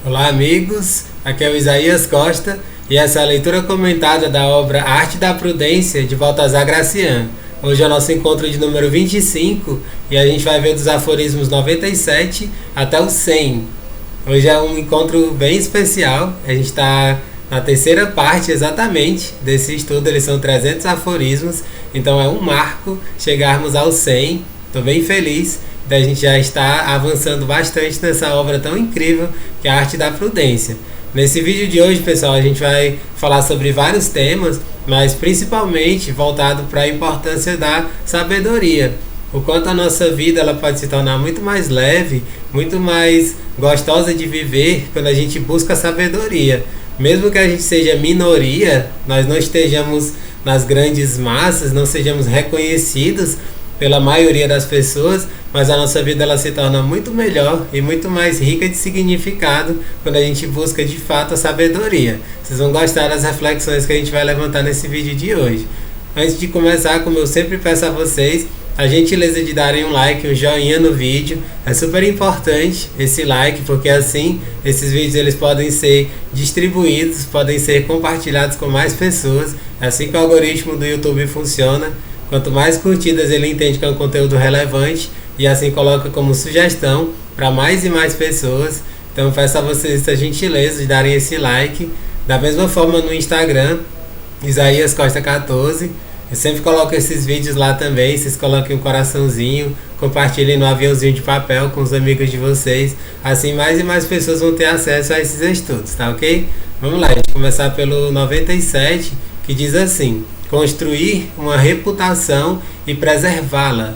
Olá, amigos. Aqui é o Isaías Costa e essa é a leitura comentada da obra Arte da Prudência de Baltazar Gracian. Hoje é o nosso encontro de número 25 e a gente vai ver dos aforismos 97 até o 100. Hoje é um encontro bem especial. A gente está na terceira parte exatamente desse estudo. Eles são 300 aforismos, então é um marco chegarmos ao 100. Estou bem feliz da gente já estar avançando bastante nessa obra tão incrível que é a Arte da Prudência. Nesse vídeo de hoje, pessoal, a gente vai falar sobre vários temas, mas principalmente voltado para a importância da sabedoria. O quanto a nossa vida ela pode se tornar muito mais leve, muito mais gostosa de viver quando a gente busca a sabedoria. Mesmo que a gente seja minoria, nós não estejamos nas grandes massas, não sejamos reconhecidos pela maioria das pessoas, mas a nossa vida ela se torna muito melhor e muito mais rica de significado quando a gente busca de fato a sabedoria. Vocês vão gostar das reflexões que a gente vai levantar nesse vídeo de hoje. Antes de começar, como eu sempre peço a vocês, a gentileza de darem um like, um joinha no vídeo. É super importante esse like, porque assim esses vídeos eles podem ser distribuídos, podem ser compartilhados com mais pessoas. É assim que o algoritmo do YouTube funciona. Quanto mais curtidas ele entende que é um conteúdo relevante e assim coloca como sugestão para mais e mais pessoas. Então peço a vocês essa gentileza de darem esse like. Da mesma forma no Instagram, Isaías Costa 14. Eu sempre coloco esses vídeos lá também. Vocês coloquem um coraçãozinho, compartilhem no aviãozinho de papel com os amigos de vocês. Assim mais e mais pessoas vão ter acesso a esses estudos, tá ok? Vamos lá, a gente começar pelo 97, que diz assim: construir uma reputação e preservá-la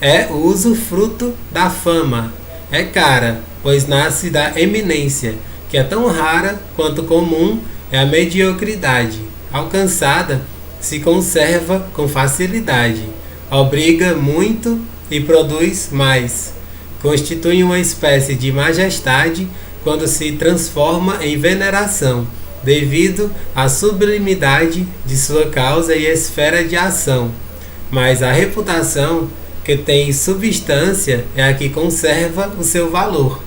é o usufruto da fama. É cara, pois nasce da eminência, que é tão rara quanto comum é a mediocridade. Alcançada, se conserva com facilidade. Obriga muito e produz mais. Constitui uma espécie de majestade quando se transforma em veneração, devido à sublimidade de sua causa e esfera de ação. Mas a reputação, que tem substância, é a que conserva o seu valor.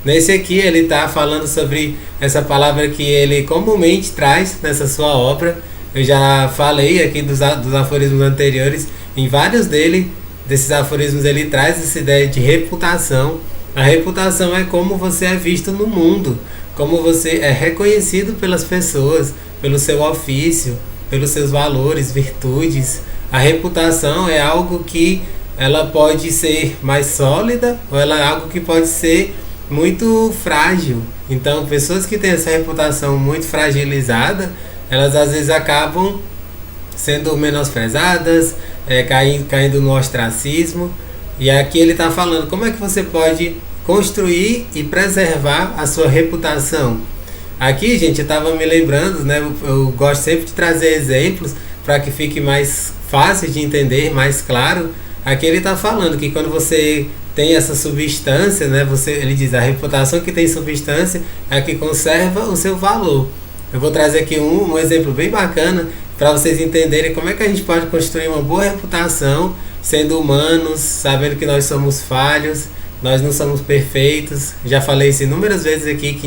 Nesse aqui ele está falando sobre essa palavra que ele comumente traz nessa sua obra. Eu já falei aqui dos aforismos anteriores, em vários desses aforismos ele traz essa ideia de reputação. A reputação é como você é visto no mundo, como você é reconhecido pelas pessoas, pelo seu ofício, pelos seus valores, virtudes. A reputação é algo que ela pode ser mais sólida ou ela é algo que pode ser muito frágil. Então, pessoas que têm essa reputação muito fragilizada, elas às vezes acabam sendo menosprezadas, caindo no ostracismo. E aqui ele está falando como é que você pode construir e preservar a sua reputação. Aqui, gente, eu estava me lembrando, né? Eu gosto sempre de trazer exemplos para que fique mais fácil de entender, mais claro. Aqui ele está falando que quando você tem essa substância, né? Ele diz a reputação que tem substância é a que conserva o seu valor. Eu vou trazer aqui um exemplo bem bacana para vocês entenderem como é que a gente pode construir uma boa reputação sendo humanos, sabendo que nós somos falhos, nós não somos perfeitos. Já falei isso inúmeras vezes aqui, que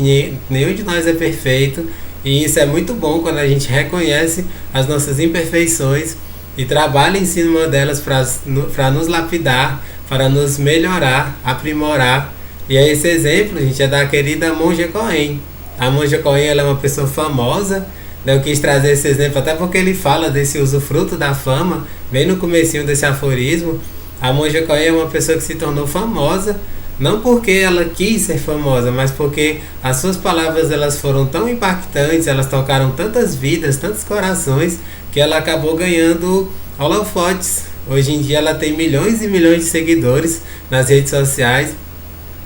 nenhum de nós é perfeito, e isso é muito bom quando a gente reconhece as nossas imperfeições e trabalha em cima delas para nos lapidar, para nos melhorar, aprimorar. E aí esse exemplo, gente, é da querida Monja Coen. A Monja Coen ela é uma pessoa famosa, né? Eu quis trazer esse exemplo até porque ele fala desse usufruto da fama, bem no comecinho desse aforismo. A Monja Coen é uma pessoa que se tornou famosa, não porque ela quis ser famosa, mas porque as suas palavras elas foram tão impactantes, elas tocaram tantas vidas, tantos corações, que ela acabou ganhando holofotes. Hoje em dia ela tem milhões e milhões de seguidores nas redes sociais.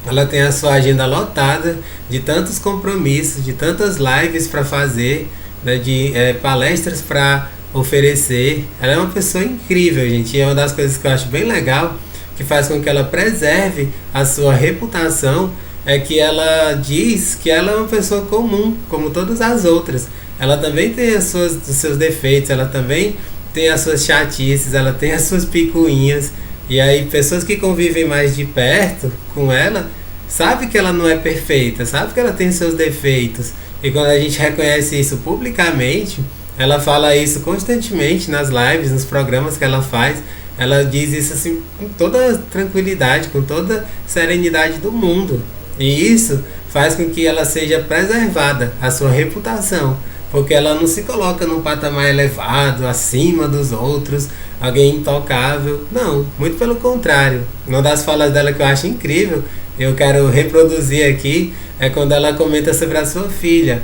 Ela tem a sua agenda lotada de tantos compromissos, de tantas lives para fazer, né, de palestras para oferecer. Ela é uma pessoa incrível, gente. E é uma das coisas que eu acho bem legal, que faz com que ela preserve a sua reputação, é que ela diz que ela é uma pessoa comum, como todas as outras. Ela também tem os seus defeitos, ela também tem as suas chatices, ela tem as suas picuinhas. E aí pessoas que convivem mais de perto com ela sabe que ela não é perfeita, sabe que ela tem seus defeitos. E quando a gente reconhece isso publicamente, ela fala isso constantemente nas lives, nos programas que ela faz. Ela diz isso assim com toda tranquilidade, com toda serenidade do mundo. E isso faz com que ela seja preservada, a sua reputação, porque ela não se coloca num patamar elevado, acima dos outros, alguém intocável. Não, muito pelo contrário. Uma das falas dela que eu acho incrível, eu quero reproduzir aqui, é quando ela comenta sobre a sua filha.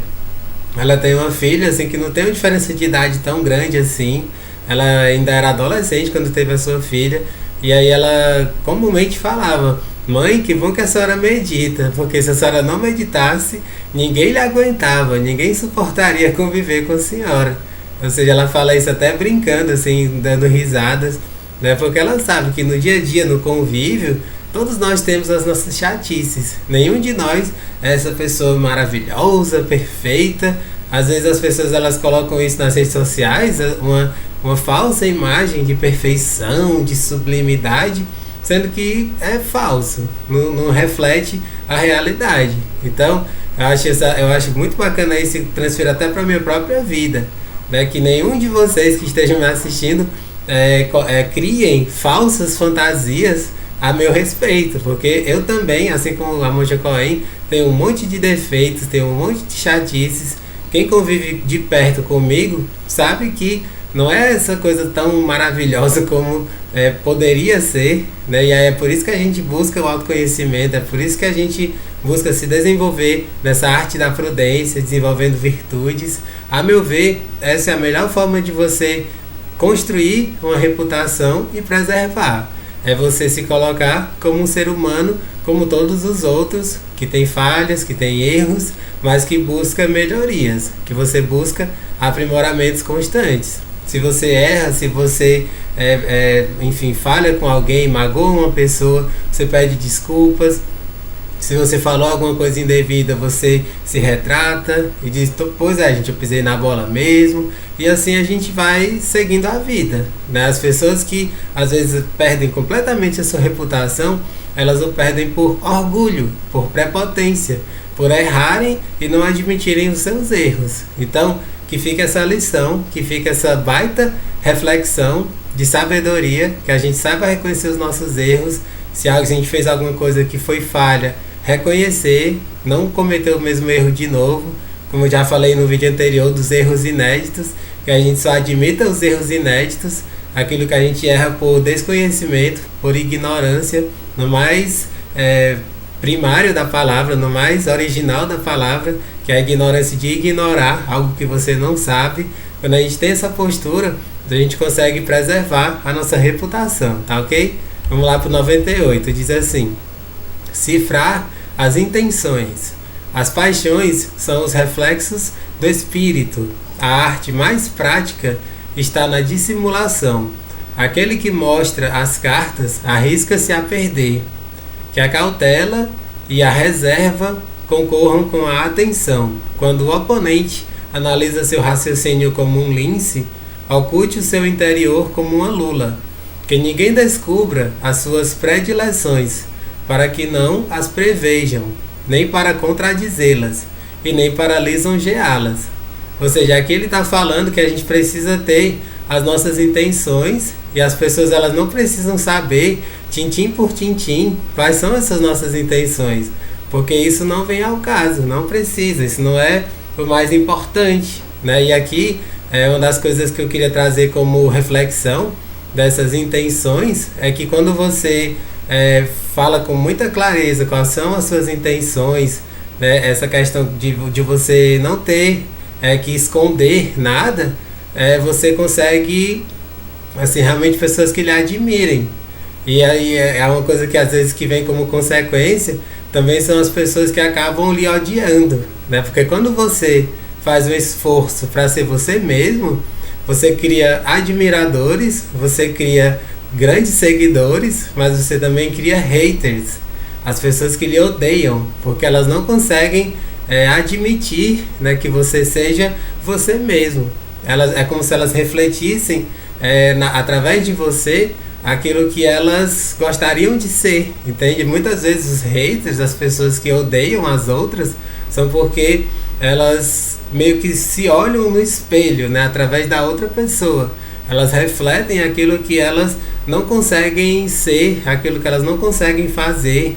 Ela tem uma filha assim que não tem uma diferença de idade tão grande assim. Ela ainda era adolescente quando teve a sua filha. E aí ela comumente falava: mãe, que bom que a senhora medita, porque se a senhora não meditasse, ninguém lhe aguentava, ninguém suportaria conviver com a senhora. Ou seja, ela fala isso até brincando, assim, dando risadas, né? Porque ela sabe que no dia a dia, no convívio, todos nós temos as nossas chatices. Nenhum de nós é essa pessoa maravilhosa, perfeita. Às vezes as pessoas elas colocam isso nas redes sociais, uma falsa imagem de perfeição, de sublimidade, sendo que é falso, não reflete a realidade. Então, eu acho muito bacana isso e transferir até para a minha própria vida, né? Que nenhum de vocês que estejam me assistindo criem falsas fantasias a meu respeito, porque eu também, assim como a Monja Coen, tenho um monte de defeitos, tenho um monte de chatices. Quem convive de perto comigo sabe que não é essa coisa tão maravilhosa como poderia ser, né? E aí é por isso que a gente busca o autoconhecimento, é por isso que a gente busca se desenvolver nessa arte da prudência, desenvolvendo virtudes. A meu ver, essa é a melhor forma de você construir uma reputação e preservar. É você se colocar como um ser humano, como todos os outros, que tem falhas, que tem erros, mas que busca melhorias, que você busca aprimoramentos constantes. Se você erra, se você, enfim, falha com alguém, magoa uma pessoa, você pede desculpas. Se você falou alguma coisa indevida, você se retrata e diz: pois é, gente, eu pisei na bola mesmo. E assim a gente vai seguindo a vida, né? As pessoas que às vezes perdem completamente a sua reputação, elas o perdem por orgulho, por prepotência, por errarem e não admitirem os seus erros. Então, que fica essa lição, que fica essa baita reflexão de sabedoria, que a gente saiba reconhecer os nossos erros. Se a gente fez alguma coisa que foi falha, reconhecer, não cometer o mesmo erro de novo. Como eu já falei no vídeo anterior dos erros inéditos, que a gente só admita os erros inéditos, aquilo que a gente erra por desconhecimento, por ignorância, no mais primário da palavra, no mais original da palavra, que é a ignorância de ignorar algo que você não sabe. Quando a gente tem essa postura, a gente consegue preservar a nossa reputação, tá ok? Vamos lá para o 98, diz assim: cifrar as intenções. As paixões são os reflexos do espírito. A arte mais prática está na dissimulação. Aquele que mostra as cartas arrisca-se a perder. Que a cautela e a reserva concorram com a atenção. Quando o oponente analisa seu raciocínio como um lince, oculte o seu interior como uma lula. Que ninguém descubra as suas predileções, para que não as prevejam, nem para contradizê-las, e nem para lisonjeá-las. Ou seja, aqui ele está falando que a gente precisa ter as nossas intenções, e as pessoas elas não precisam saber, tintim por tintim, quais são essas nossas intenções, porque isso não vem ao caso, não precisa, isso não é o mais importante, né? E aqui é uma das coisas que eu queria trazer como reflexão dessas intenções, é que quando você fala com muita clareza quais são as suas intenções, né? Essa questão de você não ter que esconder nada, você consegue assim, realmente pessoas que lhe admirem. E aí é uma coisa que às vezes que vem como consequência, também são as pessoas que acabam lhe odiando, né? Porque quando você faz um esforço para ser você mesmo, você cria admiradores, você cria grandes seguidores, mas você também cria haters, as pessoas que lhe odeiam, porque elas não conseguem admitir, né, que você seja você mesmo. É como se elas refletissem através de você aquilo que elas gostariam de ser, entende? Muitas vezes os haters, as pessoas que odeiam as outras, são porque elas meio que se olham no espelho, né, através da outra pessoa. Elas refletem aquilo que elas não conseguem ser, aquilo que elas não conseguem fazer.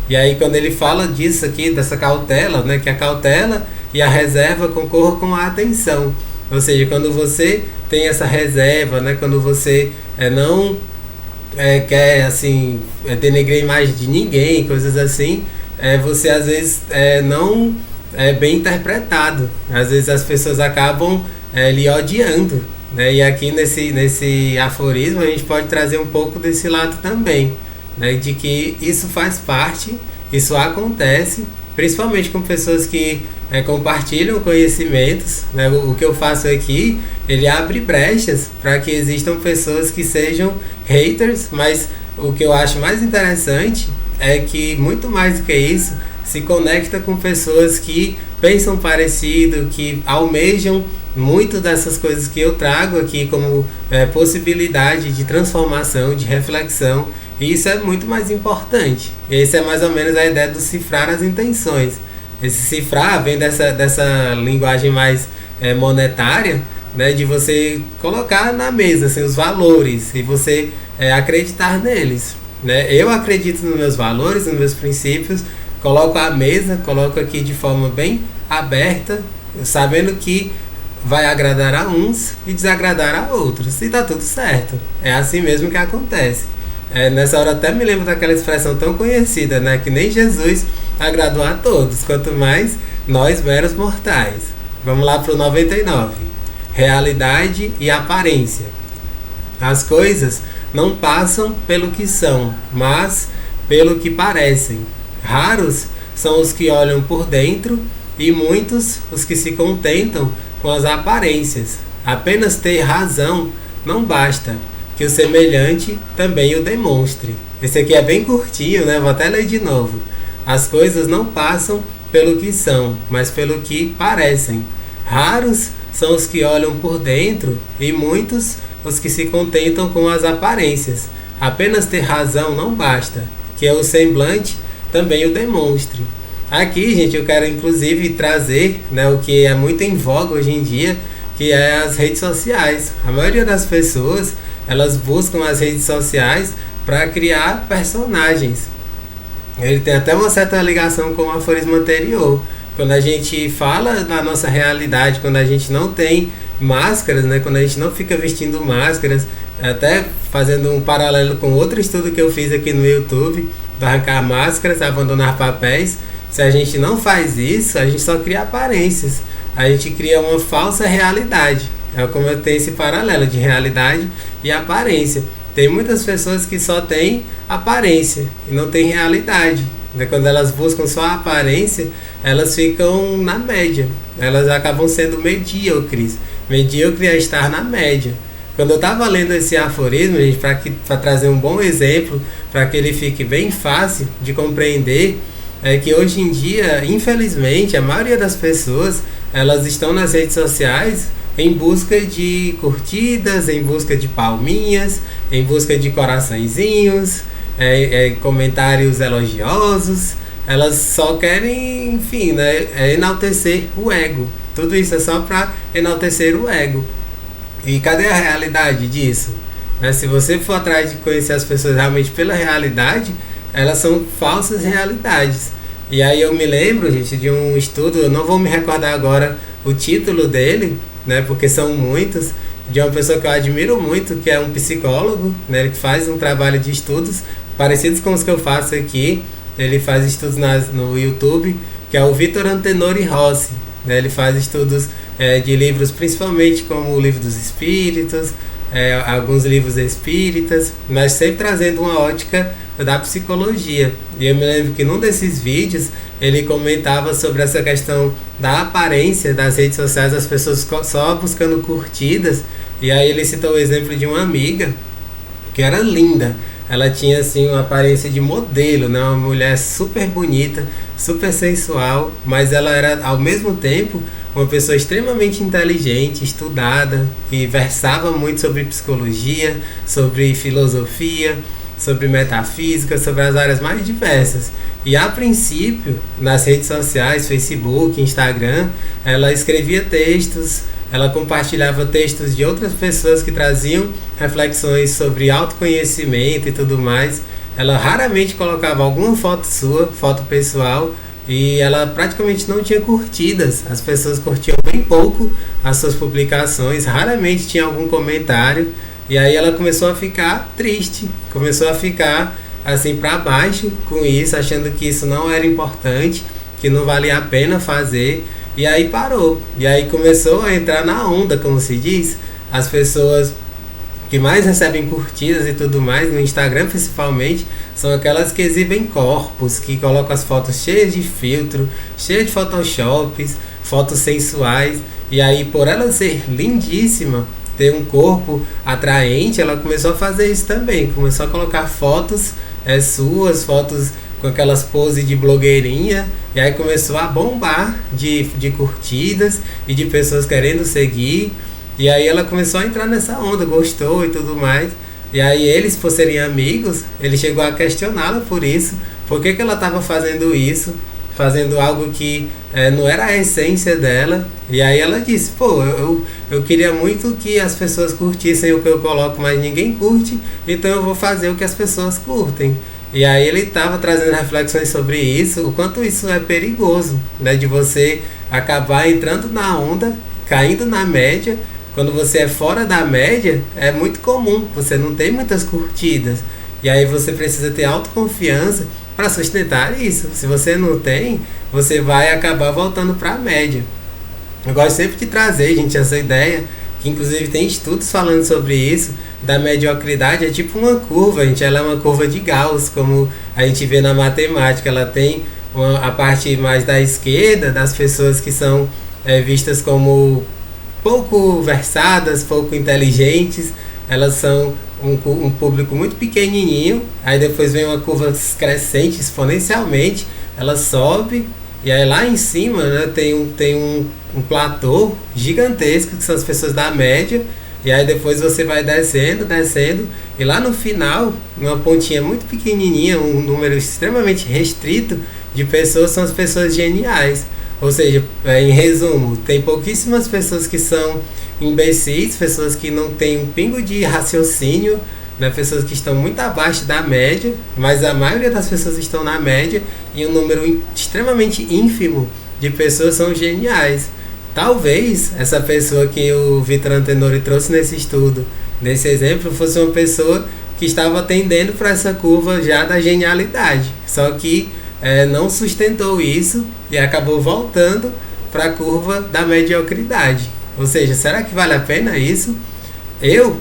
E aí quando ele fala disso aqui, dessa cautela, né, que a cautela e a reserva concorram com a atenção. Ou seja, quando você tem essa reserva, né, quando você não quer assim denegrir a imagem de ninguém, coisas assim, você às vezes não é bem interpretado. Às vezes as pessoas acabam lhe odiando, né? E aqui nesse aforismo a gente pode trazer um pouco desse lado também, né? De que isso faz parte, isso acontece, principalmente com pessoas que compartilham conhecimentos, né? O que eu faço aqui, ele abre brechas para que existam pessoas que sejam haters, mas o que eu acho mais interessante é que, muito mais do que isso, se conecta com pessoas que pensam parecido, que almejam muito dessas coisas que eu trago aqui como possibilidade de transformação, de reflexão, e isso é muito mais importante. Essa é mais ou menos a ideia do cifrar as intenções. Esse cifrar vem dessa linguagem mais monetária, né, de você colocar na mesa assim, os valores e você acreditar neles. Né? Eu acredito nos meus valores, nos meus princípios, coloco a mesa, coloco aqui de forma bem aberta, sabendo que vai agradar a uns e desagradar a outros. E tá tudo certo. É assim mesmo que acontece. Nessa hora até me lembro daquela expressão tão conhecida, né? Que nem Jesus agradou a todos, quanto mais nós meros mortais. Vamos lá pro 99. Realidade e aparência. As coisas não passam pelo que são, mas pelo que parecem. Raros são os que olham por dentro e muitos os que se contentam com as aparências. Apenas ter razão não basta, que o semelhante também o demonstre. Esse aqui é bem curtinho, né? Vou até ler de novo. As coisas não passam pelo que são, mas pelo que parecem. Raros são os que olham por dentro e muitos os que se contentam com as aparências. Apenas ter razão não basta, que o semblante também o demonstre. Aqui, gente, eu quero inclusive trazer, né, o que é muito em voga hoje em dia, que é as redes sociais. A maioria das pessoas, elas buscam as redes sociais para criar personagens. Ele tem até uma certa ligação com o aforismo anterior. Quando a gente fala da nossa realidade, quando a gente não tem máscaras, né, quando a gente não fica vestindo máscaras, até fazendo um paralelo com outro estudo que eu fiz aqui no YouTube, do arrancar máscaras, abandonar papéis. Se a gente não faz isso, a gente só cria aparências. A gente cria uma falsa realidade. É como eu tenho esse paralelo de realidade e aparência. Tem muitas pessoas que só têm aparência e não têm realidade. Quando elas buscam só a aparência, elas ficam na média. Elas acabam sendo medíocres. Medíocre é estar na média. Quando eu estava lendo esse aforismo, gente, para trazer um bom exemplo, para que ele fique bem fácil de compreender, é que hoje em dia, infelizmente, a maioria das pessoas, elas estão nas redes sociais em busca de curtidas, em busca de palminhas, em busca de coraçõezinhos, comentários elogiosos. Elas só querem, enfim, né, enaltecer o ego. Tudo isso é só para enaltecer o ego. E cadê a realidade disso? Se você for atrás de conhecer as pessoas realmente pela realidade, elas são falsas realidades. E aí eu me lembro, gente, de um estudo, eu não vou me recordar agora o título dele, né, porque são muitos, de uma pessoa que eu admiro muito, que é um psicólogo, né, ele faz um trabalho de estudos parecidos com os que eu faço aqui. Ele faz estudos no YouTube, que é o Vitor Antenori Rossi, né, ele faz estudos de livros, principalmente como o Livro dos Espíritos, alguns livros espíritas, mas sempre trazendo uma ótica da psicologia. E eu me lembro que num desses vídeos ele comentava sobre essa questão da aparência das redes sociais, as pessoas só buscando curtidas. E aí ele citou o exemplo de uma amiga que era linda. Ela tinha assim uma aparência de modelo, né? Uma mulher super bonita, super sensual, mas ela era ao mesmo tempo uma pessoa extremamente inteligente, estudada, que versava muito sobre psicologia, sobre filosofia, sobre metafísica, sobre as áreas mais diversas. E a princípio, nas redes sociais, Facebook, Instagram, ela escrevia textos, ela compartilhava textos de outras pessoas que traziam reflexões sobre autoconhecimento e tudo mais. Ela raramente colocava alguma foto sua, foto pessoal, e ela praticamente não tinha curtidas. As pessoas curtiam bem pouco as suas publicações, raramente tinha algum comentário. E aí ela começou a ficar triste, começou a ficar assim para baixo com isso, achando que isso não era importante, que não valia a pena fazer. E aí parou. E aí começou a entrar na onda, como se diz. As pessoas que mais recebem curtidas e tudo mais, no Instagram principalmente, são aquelas que exibem corpos, que colocam as fotos cheias de filtro, cheias de photoshops, fotos sensuais. E aí, por ela ser lindíssima, ter um corpo atraente, ela começou a fazer isso também. Começou a colocar fotos suas, fotos com aquelas poses de blogueirinha, e aí começou a bombar de curtidas e de pessoas querendo seguir. E aí ela começou a entrar nessa onda, gostou e tudo mais. E aí eles, por serem amigos, ele chegou a questioná-la por isso. Por que ela estava fazendo isso? Fazendo algo que não era a essência dela. E aí ela disse, pô, eu queria muito que as pessoas curtissem o que eu coloco, mas ninguém curte, então eu vou fazer o que as pessoas curtem. E aí ele estava trazendo reflexões sobre isso, o quanto isso é perigoso, né? De você acabar entrando na onda, caindo na média. Quando você é fora da média, é muito comum, você não tem muitas curtidas. E aí você precisa ter autoconfiança para sustentar isso. Se você não tem, você vai acabar voltando para a média. Eu gosto sempre de trazer, gente, essa ideia, que inclusive tem estudos falando sobre isso, da mediocridade. É tipo uma curva, gente, ela é uma curva de Gauss, como a gente vê na matemática. Ela tem a parte mais da esquerda, das pessoas que são vistas como pouco versadas, pouco inteligentes. Elas são um público muito pequenininho. Aí depois vem uma curva crescente exponencialmente, ela sobe, e aí lá em cima, né, tem um platô gigantesco, que são as pessoas da média. E aí depois você vai descendo, e lá no final, uma pontinha muito pequenininha, um número extremamente restrito de pessoas, são as pessoas geniais. Ou seja, em resumo, tem pouquíssimas pessoas que são imbecis, pessoas que não têm um pingo de raciocínio, né? Pessoas que estão muito abaixo da média, mas a maioria das pessoas estão na média, e um número extremamente ínfimo de pessoas são geniais. Talvez essa pessoa que o Vitor Antenori trouxe nesse estudo, nesse exemplo, fosse uma pessoa que estava tendendo para essa curva já da genialidade, só que não sustentou isso e acabou voltando para a curva da mediocridade. Ou seja, será que vale a pena isso? Eu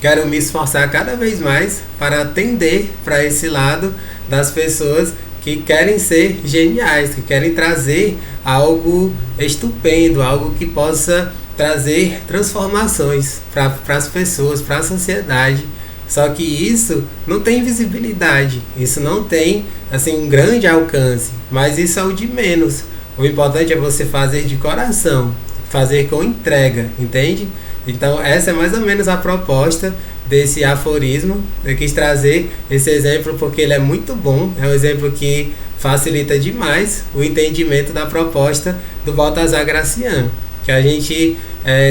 quero me esforçar cada vez mais para tender para esse lado das pessoas que querem ser geniais, que querem trazer algo estupendo, algo que possa trazer transformações para as pessoas, para a sociedade. Só que isso não tem visibilidade, isso não tem assim um grande alcance, mas isso é o de menos. O importante é você fazer de coração, fazer com entrega, entende? Então essa é mais ou menos a proposta desse aforismo. Eu quis trazer esse exemplo porque ele é muito bom, é um exemplo que facilita demais o entendimento da proposta do Baltazar Gracian, que a gente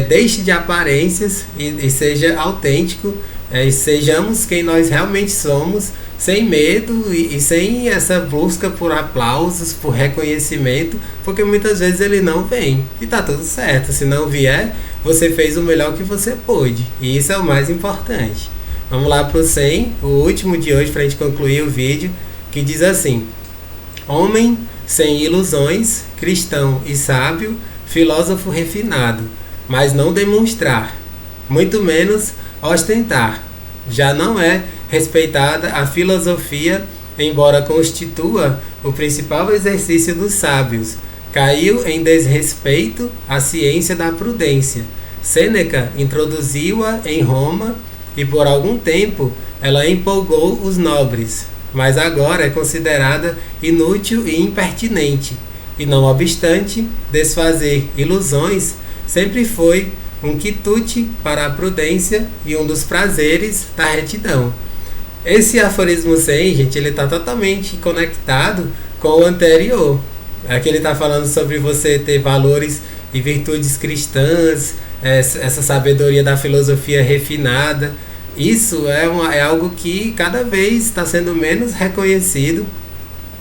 deixe de aparências e seja autêntico, e sejamos quem nós realmente somos, sem medo e sem essa busca por aplausos, por reconhecimento, porque muitas vezes ele não vem, e tá tudo certo. Se não vier, você fez o melhor que você pôde, e isso é o mais importante. Vamos lá pro 100, o último de hoje, pra gente concluir o vídeo, que diz assim: homem sem ilusões, cristão e sábio, filósofo refinado, mas não demonstrar, muito menos ostentar. Já não é respeitada a filosofia, embora constitua o principal exercício dos sábios. Caiu em desrespeito à ciência da prudência. Sêneca introduziu-a em Roma e por algum tempo ela empolgou os nobres, mas agora é considerada inútil e impertinente, e não obstante, desfazer ilusões sempre foi um quitute para a prudência e um dos prazeres da retidão. Esse aforismo 100, gente, ele está totalmente conectado com o anterior. Aqui ele está falando sobre você ter valores e virtudes cristãs, essa sabedoria da filosofia refinada. Isso é algo que cada vez está sendo menos reconhecido.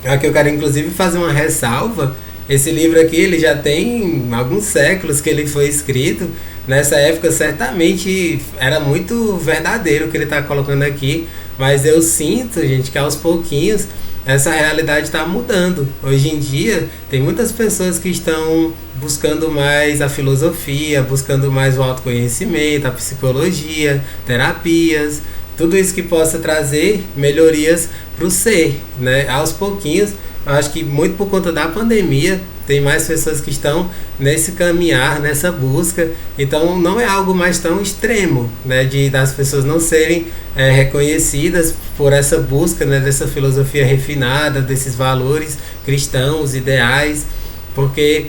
Aqui eu quero inclusive fazer uma ressalva. Esse livro aqui ele já tem alguns séculos que ele foi escrito. Nessa época certamente era muito verdadeiro o que ele está colocando aqui, mas eu sinto, gente, que aos pouquinhos essa realidade está mudando. Hoje em dia tem muitas pessoas que estão buscando mais a filosofia, buscando mais o autoconhecimento, a psicologia, terapias, tudo isso que possa trazer melhorias para o ser, né? Aos pouquinhos, eu acho que muito por conta da pandemia, tem mais pessoas que estão nesse caminhar, nessa busca. Então não é algo mais tão extremo, né, das pessoas não serem reconhecidas por essa busca, né, dessa filosofia refinada, desses valores cristãos, ideais, porque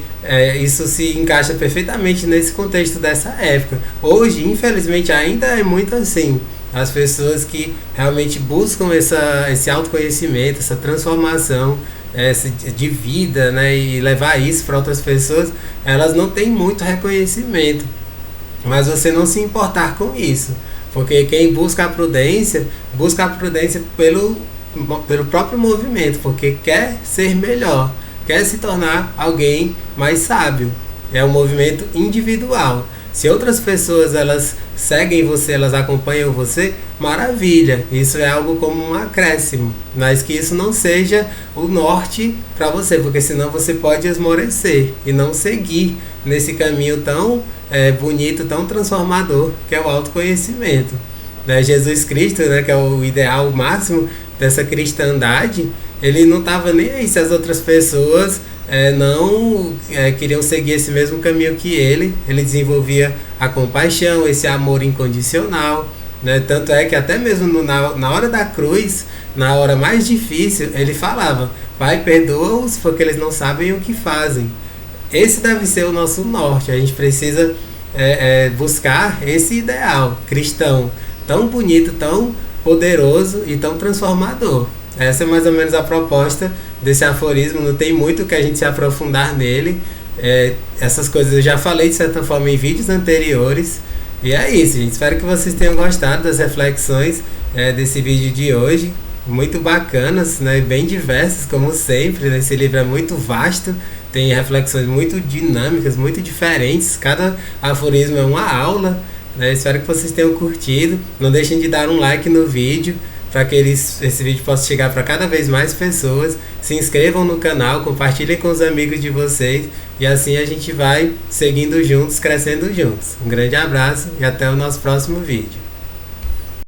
isso se encaixa perfeitamente nesse contexto dessa época. Hoje, infelizmente, ainda é muito assim. As pessoas que realmente buscam esse autoconhecimento, essa transformação de vida, né, e levar isso para outras pessoas, elas não têm muito reconhecimento. Mas você não se importar com isso, porque quem busca a prudência pelo próprio movimento, porque quer ser melhor, quer se tornar alguém mais sábio. É um movimento individual. Se outras pessoas elas seguem você, elas acompanham você, maravilha, isso é algo como um acréscimo, mas que isso não seja o norte para você, porque senão você pode esmorecer e não seguir nesse caminho tão bonito, tão transformador, que é o autoconhecimento. Jesus Cristo, né, que é o ideal máximo dessa cristandade, ele não estava nem aí se as outras pessoas não queriam seguir esse mesmo caminho que ele desenvolvia a compaixão, esse amor incondicional, né? Tanto é que até mesmo na hora da cruz, na hora mais difícil, ele falava: Pai, perdoa-os porque eles não sabem o que fazem. Esse deve ser o nosso norte. A gente precisa buscar esse ideal cristão tão bonito, tão poderoso e tão transformador. Essa é mais ou menos a proposta desse aforismo. Não tem muito que a gente se aprofundar nele. Essas coisas eu já falei de certa forma em vídeos anteriores. E é isso, gente. Espero que vocês tenham gostado das reflexões desse vídeo de hoje. Muito bacanas, né? Bem diversas, como sempre. Né? Esse livro é muito vasto. Tem reflexões muito dinâmicas, muito diferentes. Cada aforismo é uma aula. Né? Espero que vocês tenham curtido. Não deixem de dar um like no vídeo, para que esse vídeo possa chegar para cada vez mais pessoas. Se inscrevam no canal, compartilhem com os amigos de vocês, e assim a gente vai seguindo juntos, crescendo juntos. Um grande abraço e até o nosso próximo vídeo.